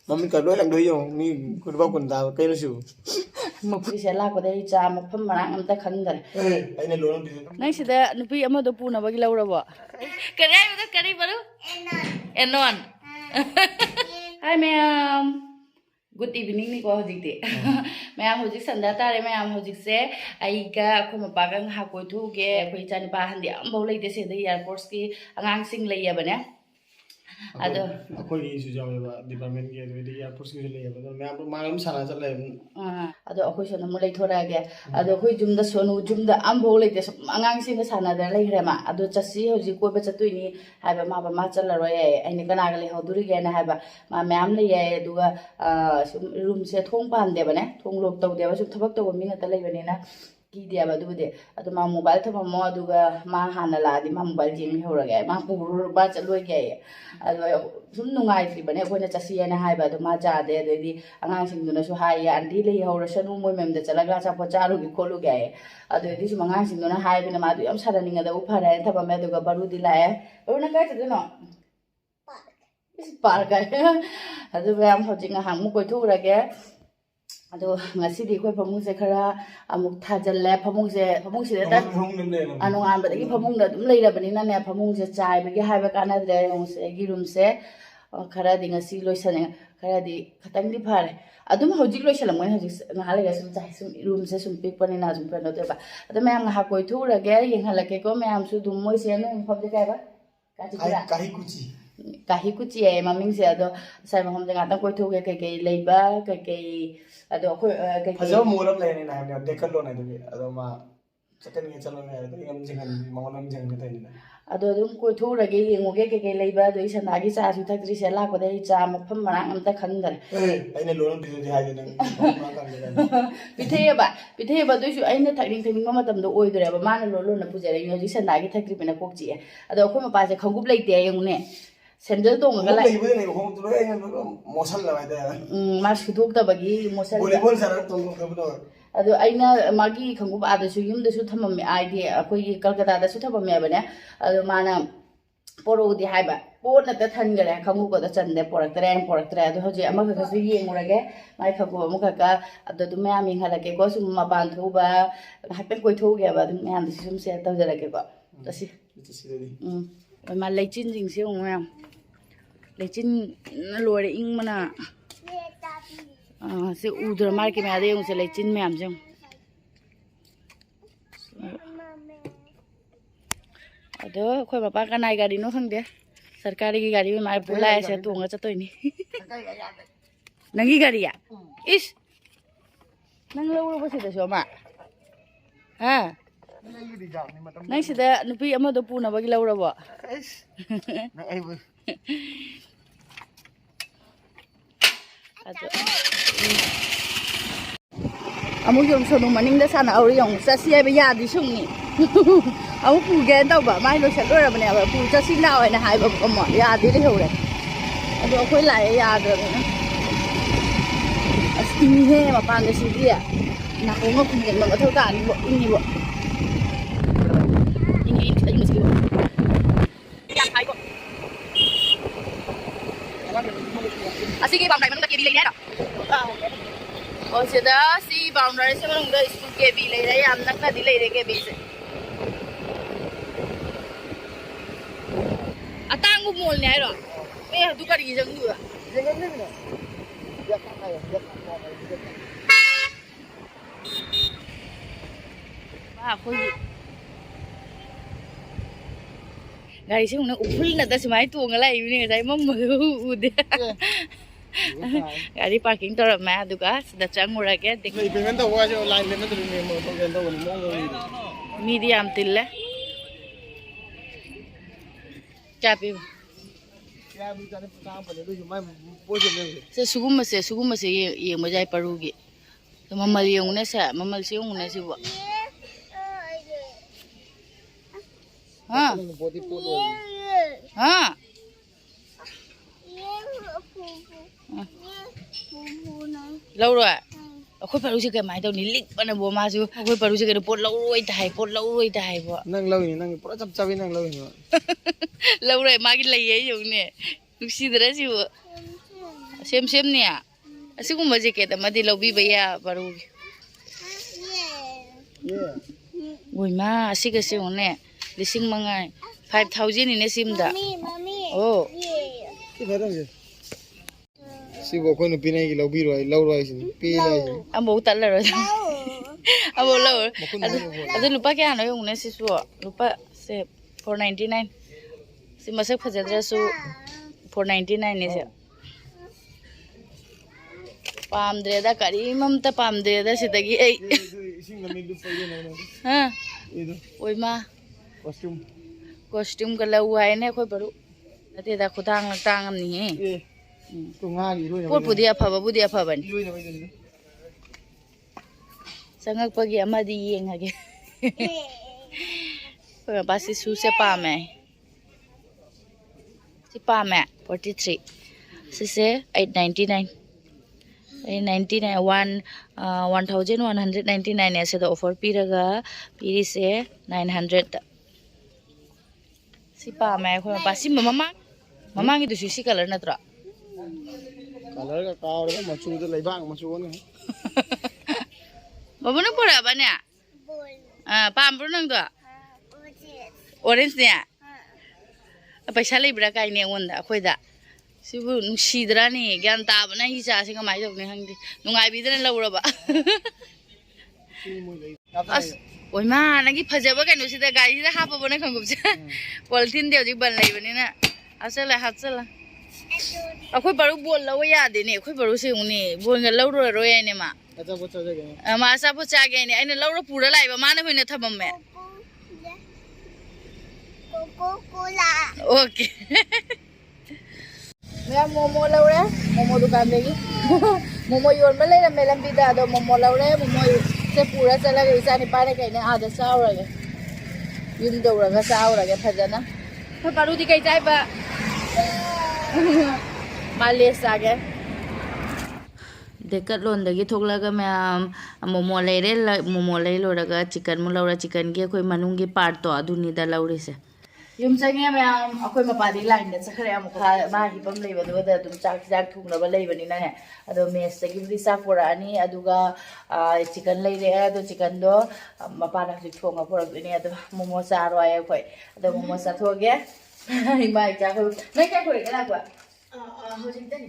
Mami cả đôi lần đôi dùng mi quần bao quần tàu cây nó sưu. Một phi sẽ lạc vào đây cha một phần mà ăn ta khăn rồi. Đây này luôn đi. Nãy giờ đó nụ phi ama đồ pu na bagi lâu rồi bỏ. Cái này bây giờ cái này baru. Enon. Hi ma'am. Good evening ni ko hojik ti. Ma'am hojik sanda tare ma'am hojik se ai ka khoma pagang ha koi thu ge khoi chani pa handi am bau lei de se de airports ki angang sing lei ya bane. Ado Aku ini sudah jawab department ke jadi ya pos kita lihat. Betul. Saya malam sana jalan. Ado aku sana mulai thora ge. Ado khoi jumda sonu jumda am bau lei de angang sing sana da lei rema. Ado chasi hojik ko be chatu ni haiba ma chala roye ai ni kana ga le hoduri ge na haiba ma ma'am le ye duga room se thong pan de bane thong lok taw de ba su thabak taw mi na ta lei bane na ki de ba du de ado ma mobile thaba mo duga ma hana la di ma mobile jing mi hora ge ma pu ba cha loi ge ado sum nungai fi bane ko na chasi na hai ba do ma ja de de di angang sing du na su hai ya andi le hora sanu moi mem de chala ga cha po cha ru gi ko lu ge ado di su mangang sing du na hai bi na ma du yam sa da ninga da u pha ra thaba me duga baru di la e o na ka cha de no park ado ba am hojing hang mu koi thu ra ge ado ngasi di khoi phamung se khara amuk thajal le phamung se da anu an ba gi phamung da dum lei ra bani na ne phamung se chai ba gi hai ba kana de ong se gi room se khara di ngasi loisan khara di khatang di phare adum hojik loisalam ngai hojik nga le ga sum chai sum room se sum pik pani na sum pa no de ba ado mayam ha koi thu ra ge yeng hala ke ko mayam su dum moi se no phom de kai ba ka chi ra kahi kuchi ai maming se ado sai ma hom de ngata koi thu ge ke leiba ke ado khoi ke Hajar mulam lain ni namanya dekat lo nanti. Ada ma second ni calon ni ada. Yang jangan mangolam jangan kita ini. ado dum koi thu ra ge yengu ge ke leiba do isa na gi cha su thak tri se la ko de cha ma pham ma am ta khan dar Ini lo nanti dia aja nang. pithe ba do su ai na thak ring thing ma tam do oi dore ba ma na lo na pu je re yo ji sa na gi thak tri pe na kok chi ado khoi ma pa se khongup lei te yengu ne Sendal dong nggak lah. Ibu ini hong tu yang mosal lah ada. Mas itu kita bagi mosal. Boleh sana tunggu kebetul. Aduh, aina magi kanggup ada su yum desu thamam me idea. Aku ini Kolkata ada su thamam me apa ni? Aduh mana poro di hai ba. Poro nanti than gere kanggup ada cende porak tren. Aduh hoji amak kasu ye ngurage. Mai kanggup amak kaka. Aduh tu me aming halake ko su ma bantu ba. Hapen koi thu gaya ba. Tu me andi sum se tahu jara ke ba. Tasi. Mà lấy chín dinh xíu không em? Lấy chín nó lùi để in mà nè. Sẽ u rồi mai cái mẹ đây ông sẽ lấy chín mềm chứ. Đó, khôi bà cái này gari nó không đấy. Sarkari cái gari mà pulai sẽ tuang ở cho tôi nè. Nangi gari à? Is. Nang lâu lâu bớt sẽ mà. Ha? Nãy giờ đó nụ phi ama đồ pu na bagi lâu rồi bỏ. Amu dùng số nụ maning đó sana ở dùng sa si ai bây giờ đi sung nè. Amu pu gen tao bảo mai nó sẽ đôi ra bên này bảo pu sa si nào này hai bảo có mỏ ya đi đấy hiểu đấy. Aduh khôi lại ya rồi nè. Asking he mà pan cái gì vậy? Nah aku nggak punya nggak tahu kan ini bu. Ini mesti bu. Yang hai bu. Asik cái vòng này mình có kia bị lấy đấy đó. Còn sẽ đó si vòng này sẽ mình có school kia bị lấy đấy, anh đang đi lấy đấy kia bị. À tang cũng mua này rồi. Bây giờ tôi có đi giống nữa. Aku gari sih mana upul nada semai tu ngalai ini saya mau udah gari parking tor mah juga sudah canggur lagi dek Dengan tahu aja lain dengan tu ni mau pengen tahu ni mau medium tilla capi sugum masih yang macam parugi mamal yung nesa mamal siyong nesa bu ha ha lâu rồi khôi paru sih cái máy tao nín lịch bạn bố ma chứ khôi paru sih cái pot lâu rồi tai bu nang lâu ni nang pura cap capi nang lâu ni lâu rồi mà cái lấy ấy dùng nè lúc xí đó chứ same ने असिगुम jacket अमदी लौबीबा या बरुगी ओइमा असिगा सेउने 5,000 इने सिमदा ओ सिबो कोई नुपी नहीं लौबीरो आई लौरो I P लाई अमो तल्लरो अमो लौ अदु लुपा क्या no योंने Sissu लुपा से 499 सि मसक फजद्रसु 499 ने से पामद्रेदा करीममता पामद्रेदा सिदगी ए इसिंग लमी लुपा ये ना हां इदो ओइमा कॉस्ट्यूम का लौ है ने कोई बरु नतेदा खुदांग तांगम नि हे ए तो ngaगी रोय पोट पुदी अफबन संगक पगी अमदी येंगगे कोई बासी सु से पामे सि पामे 43 सिसे 899 1199 ऐसे तो ऑफर पीरगा पीरी से 900 सी पामे कोई पासी ममा की दूसरी सी कलर नत्रा कलर का कावर का मचू तो लेबांग मचू ने बाबू ने पड़ा बने पाम पर नंग तो ऑरेंज ने पैसा लेब्रा काइने ओंदा अखोइदा सिबु नुसीद्रानी ग्यान ताबना हि चासे कमाइ दौने हंगदि नुंगाइ बिदना लौरबा अस ओइमा नगी फजबा कइनो सिदा गाड़ी दा हापबने खंगुबसे पॉलिथिन दे हजि बन लैबनिना असला हाचला अखोइ बरु बोल लव यादेने अखोइ बरु से उनी बोलगा लौरो रोयने मा अच्छा बच्चा जगे मा सा पुचा गेने आइने लौरो पुरा लाइबा माने होइने थबम्मे कोला ओके मैं मोमो लौरे मोमो दुकान देगी मोमो योन में ले रहे लंबीदा दो मोमो लौरे मोमो से पूरा चला गया इसा नहीं पाने कहीं आधा साउरगे युम दौरगा साउरगे फजना तो पारुदी कई चाय बा मालेस आगे देखत लोंदगी थोकलागा मैम मोमो ले लोरगा चिकन मु लौरा चिकन के कोई मनुंगी पार्ट तो अदुनीदा लौरे से युम संगे मैम अखोई मपादी लाइन दा सखरे अमुखा मागी पम लेबदोदा दुम चाक थुंगनबा लेबनिना ने अदो मेस तगी बुदी सा पोरानी अदुगा चिकन लेरे अदो चिकन दो मपाना हजि थोंगा पोरबनी अदो मोमो चारो आय अखोई अदो मोमो चा थोगे इमाइ चा खो नै का कोरे कला को हजि तनी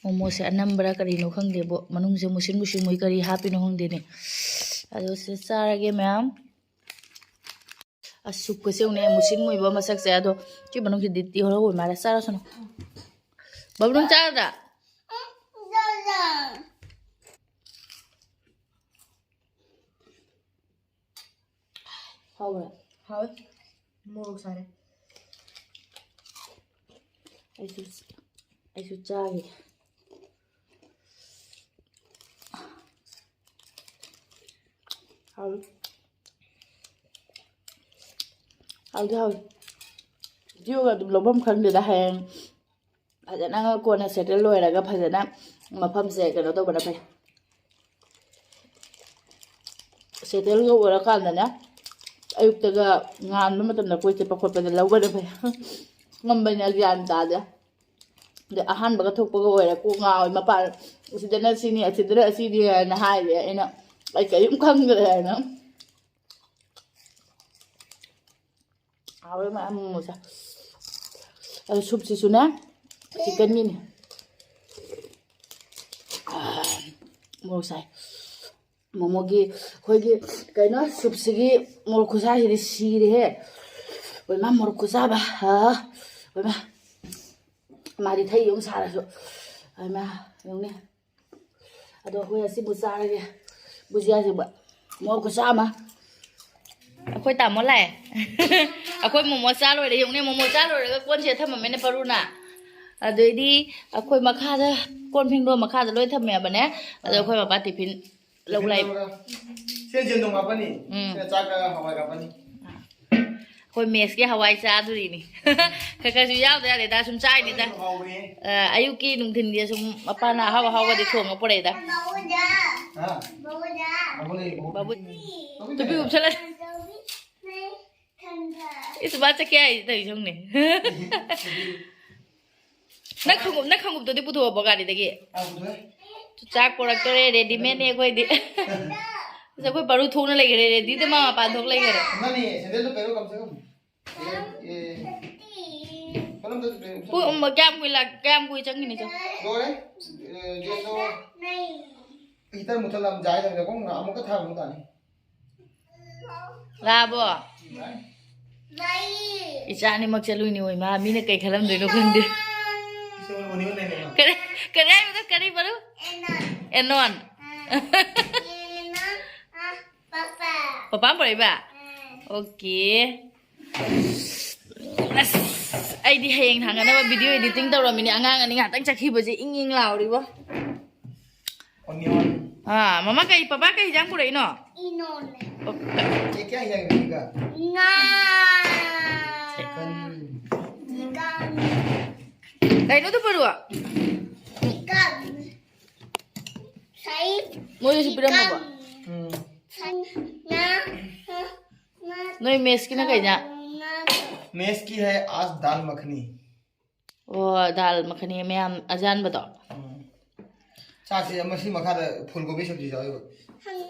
मोमो से अनंबरा करिनो खंगदेबो मनुंग से मुसिन मुई करी हापिनो खंगदेने अदो से चारगे मैम असुक को से उन्हें मुसिन मुइबा मसक से अदो कि बनों की दित्ती हो रहा मारा सारा सुनो बबलुन चार दा हाउ मोर सारे ऐसु चागे हाउ हाउ जियोगा तुम लोबम खंगदेदा हैंग फजना कोना सेटल लोयरागा फजना मफम से कनो तो बना फै सेटल गो ओरा कांदना अयुक्तगा ngan मतमना कोइ चेपा खोपदा लौगदे फै ngambanya gyan tada de ahan baga thokpaga oira ko ngaoi mapa sidana sini asidra asidi na haile ina ai kayum khangre na awe ma amusa sup si suna chicken ni mo sai momogi khoigi kaino sup sigi mor khusa hi sire he oi ma mor khusa ba ha oi ma mari thai yong sara so ai ma yong ne ado hoi asi bu sara ge bujia ji ba mor khusa ma akhoi ta mo lai akhoi momo cha loi de yong ne momo cha loi ga kon che tham ma ne paruna adoi akhoi makha da kon phing do makha da loi tham me ba ne ado akhoi ma pa tiffin lâu lại sen jen dong apa ni sen cha ka hawai apa ni khoi mes ke hawai cha du ni ka ka ju yaw da da sum chai ni da ayuki nung thin dia sum apa na hawa hawa de thong apa da ha babu tu bi up chala इस बात से क्या है इधर Jong ने Nak khanggup tadi putu apa kali lagi? Cak porak tu ready man ni kau ini. Saya kau baru thong na lagi ready tu mah apa thong lagi re? Mana ni? Sendal tu peru kam se kam. Kalau tu peru. Pu gam kui cang ini cang. Doi, dia tu. Kita mutal lam jai dah kau nggak mau ketah mau tani. Labo. Icha ni mak chalu ni oi ma mi ne kai khalam doi no khande. Semua muni mana ni? Kare betul kare baru. Enon. Papa boleh ba? Okay. Ai di hayang thang na video editing tau ram ni angang ani nga tang chakhi baje ing law ri bo. Onion. Mama kai papa kai jang pura ino. Inon. Ini क्या yang ni ka? Nga. Ikan. Ikan. Kai no tu perlu. Ikan. Sai. Mo yo sipira mo ba? Nga. Noi mes ki na kai nya. Mess की है आज दाल मखनी दाल मखनी में हम अजान बताओ चाची मसी मखा फूलगोभी सब्जी जाओ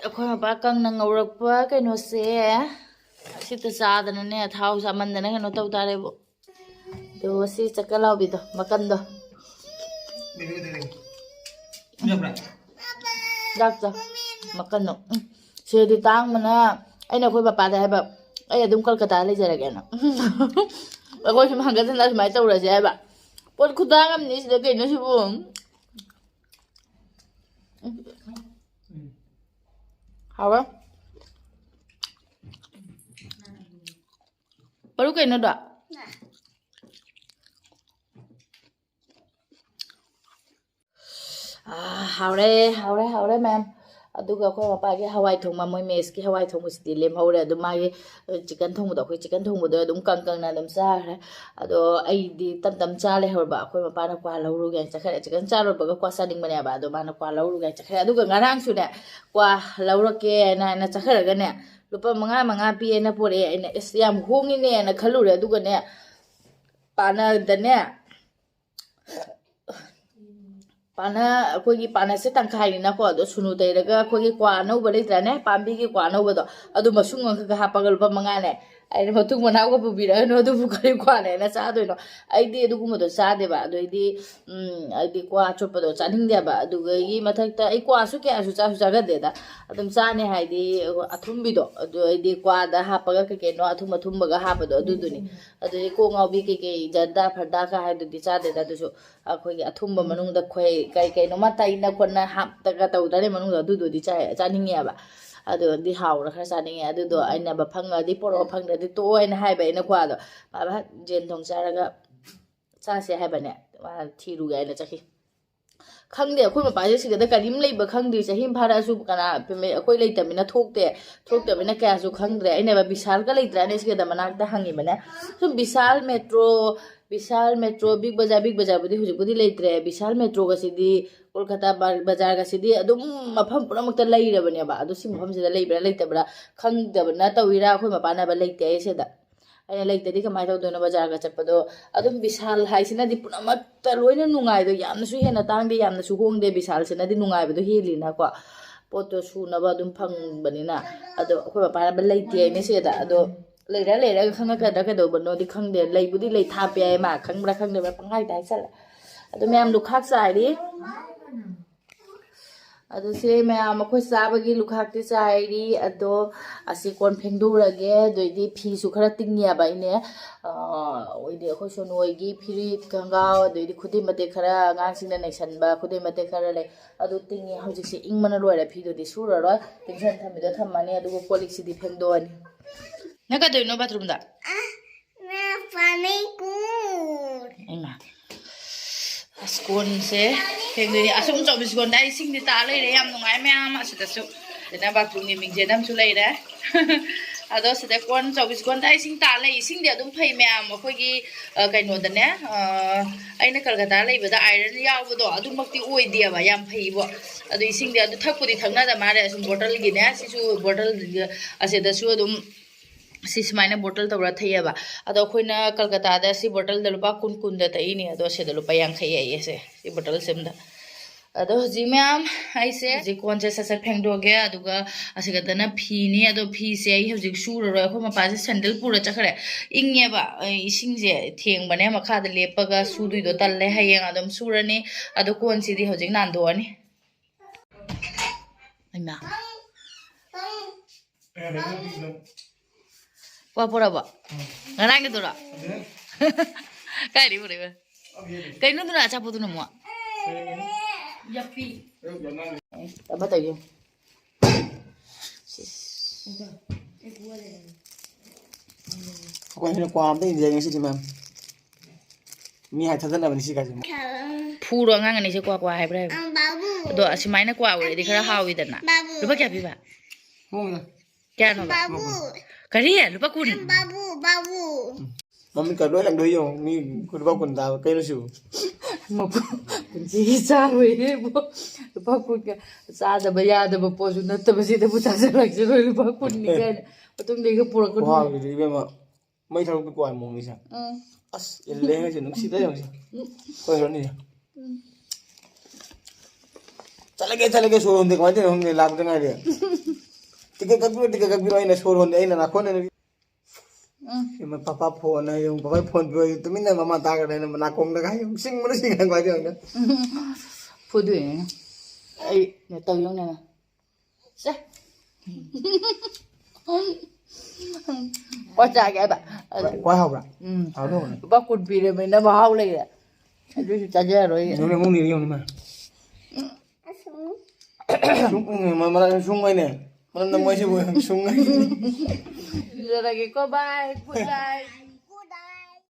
अखोय मपा कंग नंग औरपा कइनो से सित चादन ने थाउ सामंदन कनो तौ तारे बो तो सि चकलाव बि तो मकन दो दे दे जबरा दाक जा मकन नो सेदि तांग मना अइना खोय बापा दे हाबा ai adum kolkata le jara gena agoi sum hanga tan mai tawra je ba pot khudang am ni de ke no sibu hawa baru ke no da haure ma'am aduga khoi mapa ge hawai thong ma moi mes ki hawai thong sti lem hore adu ma ge chicken thong do khoi chicken thong do dum kang na dum sa re ado ai di tam cha le hor ba khoi mapa na kwa lawru ge chakhare chicken cha ro ba kwa sa ding mane ba ado ma na kwa lawru ge chakhare aduga ngarang su ne kwa lawru ke na chakhare ga ne lupa manga pi na pore ina yam hongi ne na khalu re aduga ne pana da ne पाना अखोगी पाना से तंखाई ना को अदो सुनु तैरगा अखोगी क्वा नौ बले त्रने पांबी की क्वा नौ बदो अदो मसुंग अंक का हापगल प मंगा ने ai मतुंग मना को बुबिरा नो दु बुकरी क्वा ने ना सा दो नो ai दे दु गुमदो सा दे बा दो ai di क्वा चोपदो चानिंग दे बा दु गी मथक त ai क्वा सु के आसु चा सु जागा दे दा अदम सा ने हाई दि अथुम बिदो अदो ai di क्वा दा हापगा के नो अथुम बगा हापदो दु दुनी अदो को ngaubi के जदा फरदा का हाई दु दि चा दे दा दु सु अखोगी अथुम मनुंग द खोय kai no matai na kona hap ta ga tau dare manung du du di cha ning ya ba adu di haw ra khar sa ning ya adu do aina ba phang di poro phang da di to aina hai ba ina kwa do ba jen thong cha ra ga cha se hai ba ne wa thi ru ga ina cha khi khang de khoi ma pa je si ga da karim lei ba khang di cha him phara su kana pe me khoi lei ta mina thok te mina kya su khang dre aina ba bisal ka lei tra ne si ga da manak da hangi bana so bisal metro big bazaar budi huji budi leitre bisal metro ga sidi kolkata bazaar ga sidi adum mafam pura makta leira bane ba adu sim mafam sida leibra leita bra khang da bana tawira khoi mapana ba leite se da ai leite di kamai taw dono bazaar ga chapado adum bisal haisina di pura makta loina nungai do yamna su hena tang de yamna su hong de bisal sina di nungai ba do helina ko poto su na ba dum phang banina ado khoi mapana ba leite ne se da ado leira khang ka do bano di khang de lei budi lei tha pe ma khang de ba pangai dai sal ado me am lu khak sai di ado se me am khoi sa ba gi lu khak ti sai di ado asi kon phengdu ra ge doi di phi su khara ting ya ba ine oi de khoi son oi gi phiri kanga doi di khudi mate khara ngang sing na nai san ba khudi mate khara le ado ting ya hojik se ing mana loi ra phi do di su ra ro tension tham mi do tham mani ado kolik si di phengdo ani na ka doi no bathroom da Na pani kur. Ima. Askon se phengdu ni asum chau biskon dai sing di ta lai re yam nungai me ama su ta su na bathroom ni ming je nam su lai da ado se da kon chau biskon dai sing ta lai sing de adum phai me am khoi gi kai no da ne aina kalkata lai ba da iron yaw ba do adum makti oi dia ba yam phai bo ado sing de adu thak puri thangna da ma re sum bottle gi ne si su bottle ase da su adum ꯁꯤ ꯁꯨꯃꯥꯏꯅ ꯕꯣꯇꯜ ꯇꯧꯔ ꯊꯩꯌꯦꯕ ꯑꯗꯣ ꯑꯩꯈꯣꯏꯅ ꯀꯜꯀꯇꯥꯗ ꯁꯤ ꯕꯣꯇꯜꯗ ꯂꯨꯄꯥ 20 ꯊꯛꯏꯅꯤ ꯑꯗꯣ ꯁꯤꯗ ꯂꯨꯄꯥ 50 ꯌꯥꯏꯌꯦꯁꯦ ꯁꯤ ꯕꯣꯇꯜ ꯁꯤꯝꯗ ꯑꯗꯣ ꯍꯧꯖꯤꯛ ꯃꯌꯥꯝ ꯑꯩꯁꯦ ꯍꯧꯖꯤꯛ ꯀꯣꯟꯁꯦ ꯁꯠ ꯐꯦꯡꯗꯣꯛꯑꯒꯦ ꯑꯗꯨꯒ ꯑꯁꯤꯒꯗꯅ ꯐꯤꯅꯤ ꯑꯗꯣ ꯐꯤꯁꯦ ꯑꯩ ꯍꯧꯖꯤꯛ ꯁꯨꯔꯔꯣꯏ ꯑꯩꯈꯣꯏ ꯃꯄꯥꯁꯦ ꯁꯦꯟꯗꯜ ꯄꯨꯔ ꯆꯠꯈ꯭ꯔꯦ ꯏꯪꯉꯦꯕ ꯏꯁꯤꯡꯁꯦ ꯊꯦꯡꯕꯅꯦ ꯃꯈꯥꯗ ꯂꯦꯞꯄꯒ ꯁꯨꯗꯣꯏꯗꯣ ꯇꯜꯂꯦ ꯍꯌꯦꯡ ꯑꯗꯨꯝ ꯁꯨꯔꯅꯤ ꯑꯗꯣ ꯀꯣꯟꯁꯤꯗꯤ ꯍꯧꯖꯤꯛ ナꯟꯗꯣꯛꯑꯅꯤ ꯑꯩꯃ ꯋꯥ ꯄꯨꯔꯕ ꯉꯔꯥꯡꯒꯤꯗꯨꯔꯣ ꯀꯥꯏꯗꯩ ꯄꯨꯔꯛꯏꯕ ꯀꯩꯅꯣꯗꯨꯅ ꯑꯆꯥꯄꯣꯠꯇꯨꯅ ꯑꯃꯨꯛ ꯌꯥꯄꯤ ꯑꯃ ꯇꯧꯒꯦ ꯑꯩꯈꯣꯏ ꯍꯦꯟꯅ ꯀ꯭ꯋꯥ ꯑꯝꯇ ꯏꯟꯖꯩ ꯉꯁꯤꯗꯤ ꯃꯦꯝ ꯃꯤ ꯍꯥꯏ ꯊꯥꯖꯅꯕꯅꯤ ꯁꯤ ꯀꯥꯏꯁꯦ ꯐꯨꯔꯣ ꯑꯉꯥꯡ ꯑꯅꯤꯁꯦ ꯀ꯭ꯋꯥ ꯍꯥꯏꯕ꯭ꯔꯥ ꯍꯥꯏꯕ Babu. ꯑꯗꯣ ꯑꯁꯨꯃꯥꯏꯅ ꯀ꯭ꯋꯥ ꯑꯣꯏꯔꯗꯤ ꯈꯔ ꯍꯥꯎꯋꯤꯗꯅ ꯂꯨꯄꯥ ꯀꯌꯥ ꯄꯤꯕ ꯍꯣꯡꯅ ꯀꯌꯥꯅꯣꯕ Babu. ꯀꯔꯤ ꯂꯨꯄꯥ 10 Babu. Babu. ꯃꯃꯤꯡ ꯀ ꯂꯣꯏ ꯂꯪꯗꯣꯏ ꯌꯦꯡꯉꯣ ꯃꯤ ꯂꯨꯄꯥ 10 ꯇꯥꯕ ꯀꯩꯅꯣꯁꯨ ꯄꯨꯟꯁꯤꯒꯤ ꯆꯥꯔꯣꯏꯌꯦꯕꯣ ꯂꯨꯄꯥ 10 ꯆꯥꯗꯕ ꯌꯥꯗꯕ ꯄꯣꯠꯁꯨ ꯅꯠꯇꯕꯁꯤꯗꯕꯨ ꯆꯥꯁꯤꯜꯂꯛꯁꯤꯔꯣꯏ ꯂꯨꯄా 10ꯅꯤ ꯀꯥꯏꯅ ꯃꯇꯨꯡꯗꯩꯒ ꯄꯨꯔꯛꯀꯅꯨ ꯋꯥꯕꯗꯤ ꯏꯕꯦꯝꯃ ꯃꯩ ꯊꯥꯔꯛꯄꯤ ꯀ꯭ꯋꯥ ꯃꯑꯣꯡꯅꯤꯁꯦ ꯑꯁ ꯏꯜꯂꯦ ꯉꯁꯤ ꯅꯨꯡꯁꯤꯗ ꯌꯦꯡꯉꯣ ꯍꯣꯏ ꯍꯣꯏꯅꯤ ꯆꯠꯂꯒꯦ ꯁꯣꯔ ꯍꯣꯟꯗꯦ ꯀꯃꯥꯏꯅ ꯇꯧꯔꯤꯅꯣ ꯈꯪꯗꯦ ꯂꯥꯛꯄꯗ ꯉꯥꯏꯔꯦ ꯇꯤꯀꯦꯠ ꯀꯛꯄꯤꯔꯣ ꯑꯩꯅ ꯁꯣꯔ ꯍꯣꯟꯗꯦ ꯑꯩꯅ ꯅꯥꯈꯣꯟꯅ ꯄꯄꯥ ꯐꯣꯟ ꯍꯥꯏꯌꯨ ꯄꯄꯥ ꯐꯣꯟ ꯄꯤꯌꯨ ꯇꯨꯃꯤꯟꯅ ꯃꯃꯥ ꯇꯥꯈ꯭ꯔꯦ ꯅꯥꯀꯣꯡꯗꯒ ꯍꯥꯏꯌꯨ ꯁꯤꯡꯕꯅ ꯀꯃꯥꯏꯅ ꯇꯧꯔꯤꯅꯣ ꯐꯨꯗꯣꯏꯅꯦ ꯑꯩ ꯇꯧ ꯌꯧꯅꯦꯅ ꯁꯦ ꯆꯥꯒꯦ ꯍꯥꯏꯕ ꯀ꯭ꯋꯥ ꯍꯥꯎꯕ꯭ꯔꯥ ꯍꯥꯎꯗꯧꯕ꯭ꯔꯥ ꯂꯨꯄꯥ 10 ꯄꯤꯔꯕꯅꯤꯅ ꯃꯍꯥꯎ ꯂꯩꯔꯦ ꯑꯗꯨꯁꯨ ꯆꯥꯖꯔꯣꯏ ꯌꯦꯡꯉꯨꯅꯦ ꯃꯨꯡ ꯅꯤꯔꯤ ꯌꯦꯡꯉꯨꯅꯦ ꯃꯔꯛ ꯁꯨꯡꯉꯣꯏꯅꯦ ꯃꯔꯝ ꯃꯣꯏꯁꯤꯕꯨ ꯁꯨꯡꯉꯣꯏ ꯖꯔꯒꯦꯀꯣ ꯕꯥꯏ ꯒꯨꯗ ꯅꯥꯏꯠ